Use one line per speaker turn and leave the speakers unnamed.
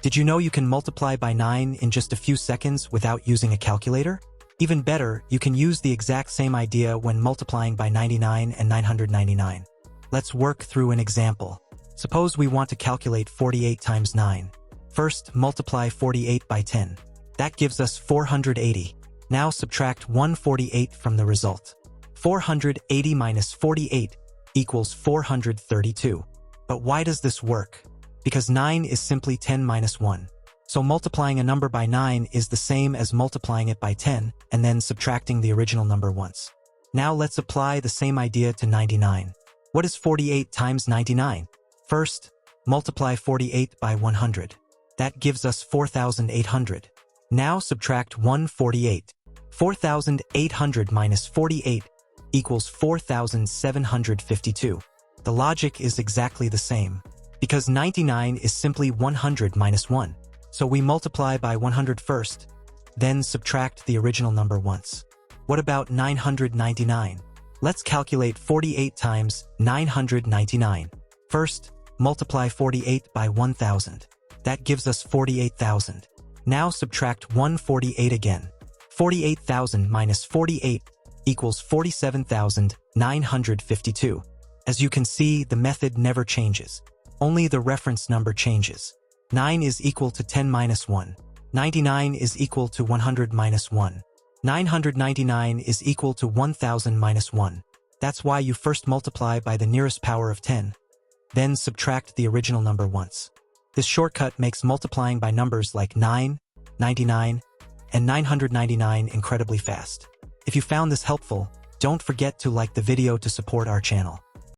Did you know you can multiply by 9 in just a few seconds without using a calculator? Even better, you can use the exact same idea when multiplying by 99 and 999. Let's work through an example. Suppose we want to calculate 48 times 9. First, multiply 48 by 10. That gives us 480. Now subtract 148 from the result. 480 minus 48 equals 432. But why does this work? Because 9 is simply 10 minus 1. So multiplying a number by 9 is the same as multiplying it by 10 and then subtracting the original number once. Now let's apply the same idea to 99. What is 48 times 99? First, multiply 48 by 100. That gives us 4,800. Now subtract 148. 4,800 minus 48 equals 4,752. The logic is exactly the same, because 99 is simply 100 minus 1. So we multiply by 100 first, then subtract the original number once. What about 999? Let's calculate 48 times 999. First, multiply 48 by 1,000. That gives us 48,000. Now subtract 148 again. 48,000 minus 48 equals 47,952. As you can see, the method never changes. Only the reference number changes. 9 is equal to 10 minus 1. 99 is equal to 100 minus 1. 999 is equal to 1,000 minus 1. That's why you first multiply by the nearest power of 10, then subtract the original number once. This shortcut makes multiplying by numbers like 9, 99, and 999 incredibly fast. If you found this helpful, don't forget to like the video to support our channel.